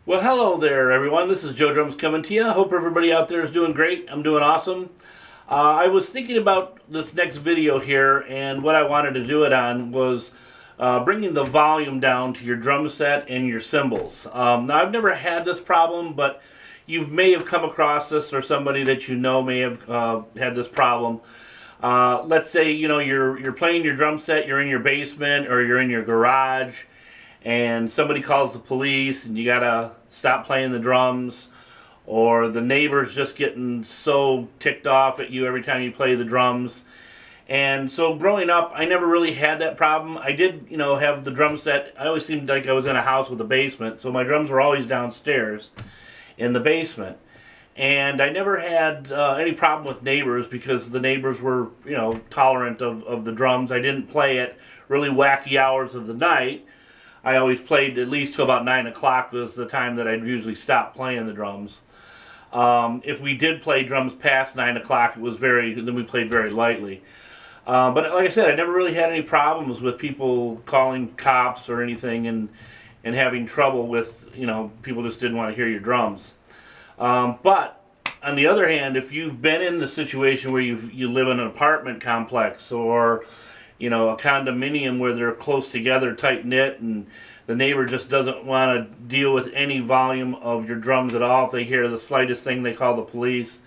Well, hello there, everyone. This is Joe Drums coming to you. Hope everybody out there is doing great. I'm doing awesome. I was thinking about this next video here, and what I wanted to do it on was bringing the volume down to your drum set and your cymbals. Now, I've never had this problem, but you may have come across this, or somebody that you know may have had this problem. Let's say you're playing your drum set, you're in your basement or you're in your garage, and somebody calls the police and you gotta stop playing the drums, or the neighbor's just getting so ticked off at you every time you play the drums. And so growing up, I never really had that problem. I did, have the drum set. I always seemed like I was in a house with a basement, so my drums were always downstairs in the basement. And I never had any problem with neighbors because the neighbors were, tolerant of the drums. I didn't play at really wacky hours of the night. I always played at least till about 9 o'clock was the time that I'd usually stop playing the drums. If we did play drums past 9 o'clock, then we played very lightly. But like I said, I never really had any problems with people calling cops or anything and having trouble with, people just didn't want to hear your drums. But on the other hand, if you've been in the situation where you live in an apartment complex or a condominium where they're close together, tight knit, and the neighbor just doesn't want to deal with any volume of your drums at all. If they hear the slightest thing, they call the police.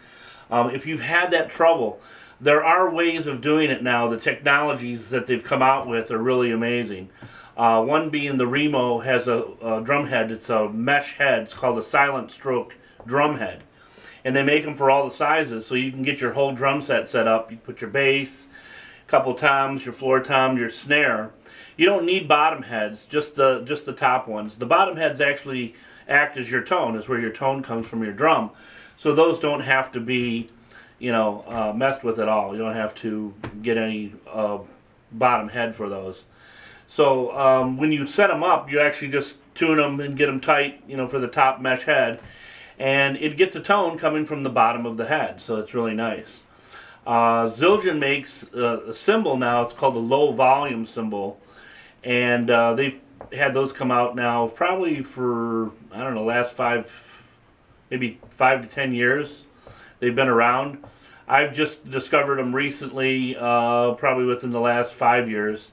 If you've had that trouble, there are ways of doing it now. The technologies that they've come out with are really amazing. One being the Remo has a drum head. It's a mesh head. It's called a silent stroke drum head. And they make them for all the sizes, so you can get your whole drum set up. You put your bass, couple toms, your floor tom, your snare. You don't need bottom heads, just the top ones. The bottom heads actually act as your tone, is where your tone comes from your drum. So those don't have to be, messed with at all. You don't have to get any bottom head for those. So when you set them up, you actually just tune them and get them tight, for the top mesh head, and it gets a tone coming from the bottom of the head. So it's really nice. Zildjian makes a cymbal now. It's called a low volume cymbal, and they've had those come out now probably for, I don't know, last maybe 5 to 10 years. They've been around. I've just discovered them recently, probably within the last 5 years,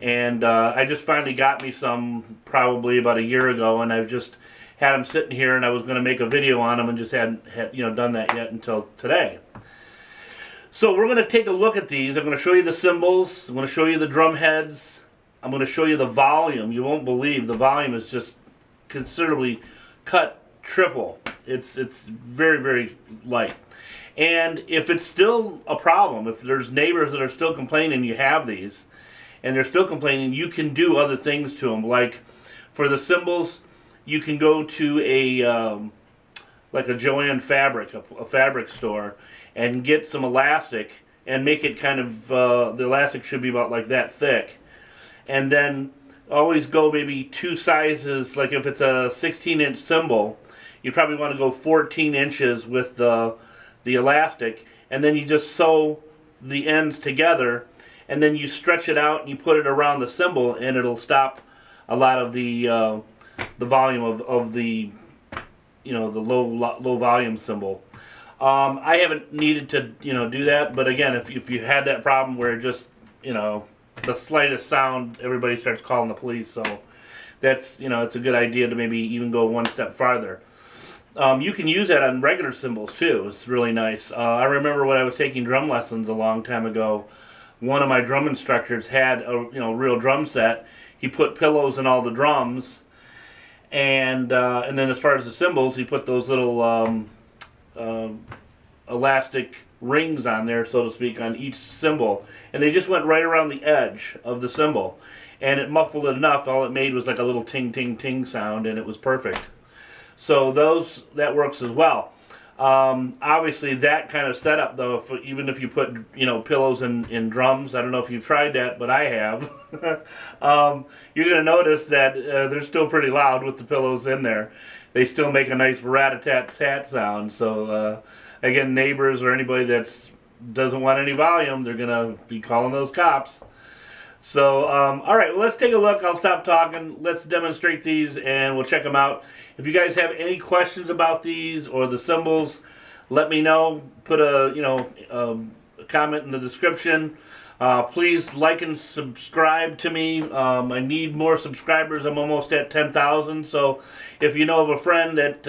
and I just finally got me some probably about a year ago, and I've just had them sitting here, and I was going to make a video on them and just hadn't done that yet until today. So we're going to take a look at these. I'm going to show you the cymbals. I'm going to show you the drum heads. I'm going to show you the volume. You won't believe the volume is just considerably cut triple. It's very, very light. And if it's still a problem, if there's neighbors that are still complaining you have these, and they're still complaining, you can do other things to them. Like for the cymbals, you can go to like a Joann Fabric, a fabric store, and get some elastic and make it kind of, the elastic should be about like that thick. And then always go maybe 2 sizes, like if it's a 16-inch cymbal, you probably want to go 14 inches with the elastic, and then you just sew the ends together, and then you stretch it out and you put it around the cymbal, and it'll stop a lot of the volume of the the low volume cymbal. I haven't needed to do that, but again, if you had that problem where just the slightest sound, everybody starts calling the police, so that's it's a good idea to maybe even go one step farther. You can use that on regular cymbals too. It's really nice. I remember when I was taking drum lessons a long time ago, one of my drum instructors had a real drum set. He put pillows in all the drums, and then as far as the cymbals, he put those little elastic rings on there, so to speak, on each cymbal, and they just went right around the edge of the cymbal, and it muffled it enough. All it made was like a little ting ting ting sound, and it was perfect. So that works as well. Obviously, that kind of setup, though, even if you put pillows in drums, I don't know if you've tried that, but I have. You're going to notice that they're still pretty loud with the pillows in there. They still make a nice rat-a-tat-tat sound. So again, neighbors or anybody that doesn't want any volume, they're going to be calling those cops. So, all right, well, let's take a look. I'll stop talking. Let's demonstrate these, and we'll check them out. If you guys have any questions about these or the cymbals, let me know. Put a comment in the description. Please like and subscribe to me. I need more subscribers. I'm almost at 10,000. So, if you know of a friend that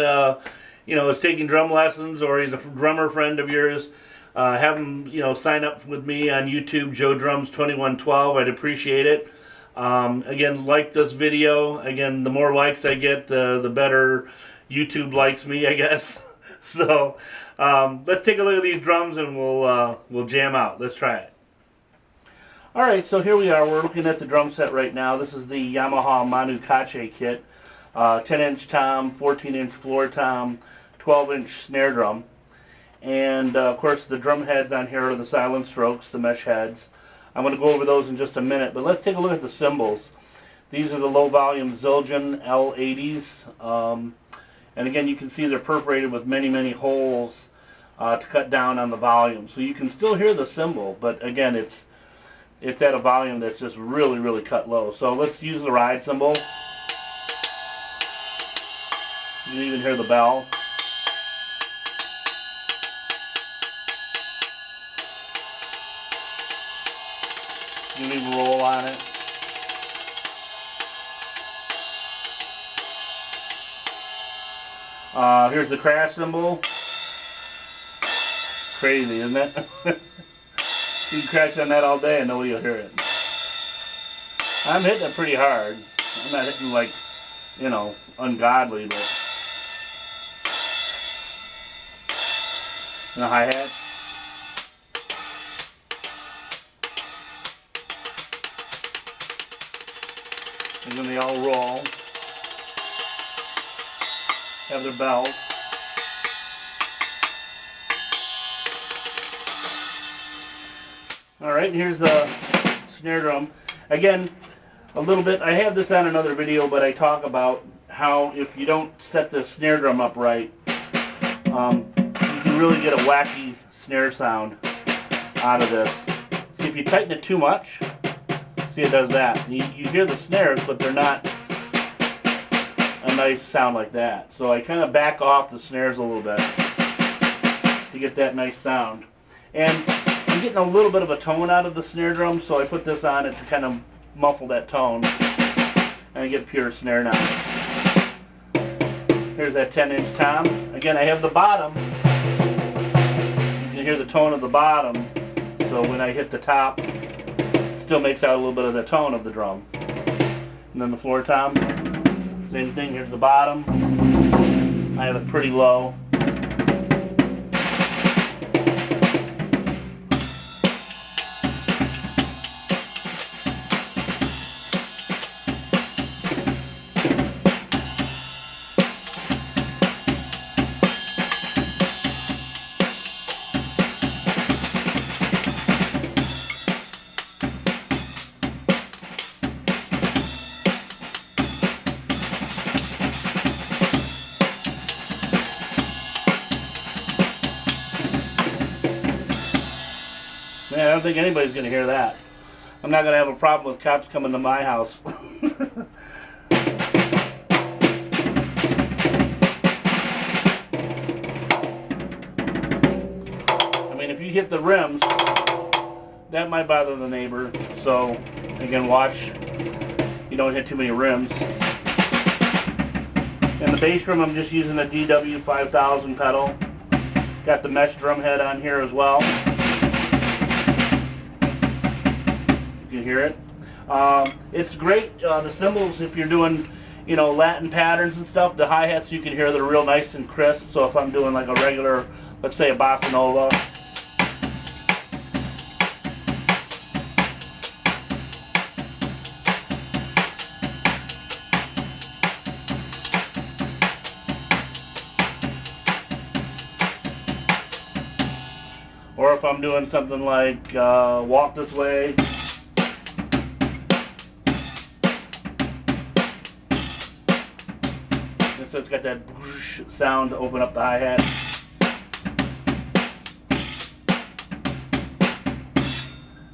is taking drum lessons, or he's a drummer friend of yours, have them, sign up with me on YouTube, Joe Drums 2112. I'd appreciate it. Again, like this video. Again, the more likes I get, the better YouTube likes me, I guess. So, let's take a look at these drums and we'll jam out. Let's try it. All right, so here we are. We're looking at the drum set right now. This is the Yamaha Manu Katché kit. 10-inch tom, 14-inch floor tom, 12-inch snare drum. And of course the drum heads on here are the silent strokes, the mesh heads. I'm going to go over those in just a minute, but let's take a look at the cymbals. These are the low volume Zildjian L80s. And again, you can see they're perforated with many holes to cut down on the volume. So you can still hear the cymbal, but again, it's at a volume that's just really cut low. So let's use the ride cymbal. You can even hear the bell. You can even roll on it. Here's the crash cymbal. Crazy, isn't it? You can crash on that all day and nobody will hear it. I'm hitting it pretty hard. I'm not hitting like, ungodly, but. And the hi-hat. And then they all roll. Have their bells. Alright, here's the snare drum. Again, a little bit, I have this on another video, but I talk about how if you don't set the snare drum up right, you can really get a wacky snare sound out of this. See, if you tighten it too much, see, it does that. You hear the snares, but they're not a nice sound like that. So I kind of back off the snares a little bit to get that nice sound. And I'm getting a little bit of a tone out of the snare drum, so I put this on it to kind of muffle that tone. And I get pure snare now. Here's that 10-inch tom. Again, I have the bottom. You can hear the tone of the bottom. So when I hit the top, it still makes out a little bit of the tone of the drum. And then the floor tom, same thing. Here's the bottom. I have it pretty low. Man, I don't think anybody's going to hear that. I'm not going to have a problem with cops coming to my house. I mean, if you hit the rims, that might bother the neighbor. So, again, watch you don't hit too many rims. In the bass drum, I'm just using a DW 5000 pedal. Got the mesh drum head on here as well. You can hear it. It's great, the cymbals, if you're doing, Latin patterns and stuff. The hi-hats, you can hear they're real nice and crisp. So if I'm doing like a regular, let's say a bossa nova, or if I'm doing something like Walk This Way, so it's got that whoosh sound to open up the hi-hat.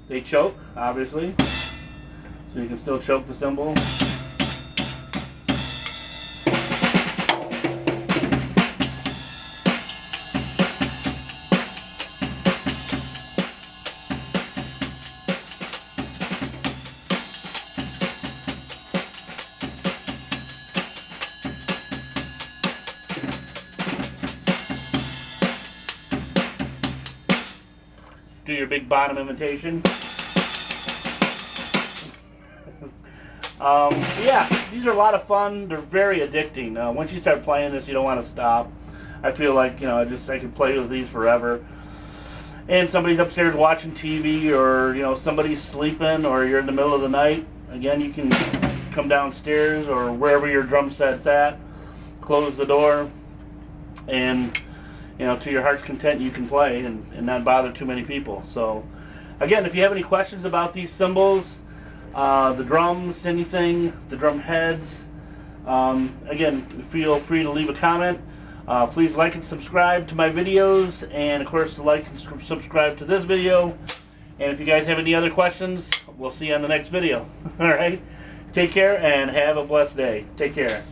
They choke, obviously. So you can still choke the cymbal. Do your big bottom imitation. Yeah, these are a lot of fun. They're very addicting. Once you start playing this, you don't want to stop. I feel like, you know, I can play with these forever. And somebody's upstairs watching TV, or, you know, somebody's sleeping, or you're in the middle of the night. Again, you can come downstairs or wherever your drum set's at, close the door, and, you know, to your heart's content, you can play and not bother too many people. So, again, if you have any questions about these cymbals, the drums, anything, the drum heads, again, feel free to leave a comment. Please like and subscribe to my videos, and of course like and subscribe to this video. And if you guys have any other questions, we'll see you on the next video. Alright, take care and have a blessed day. Take care.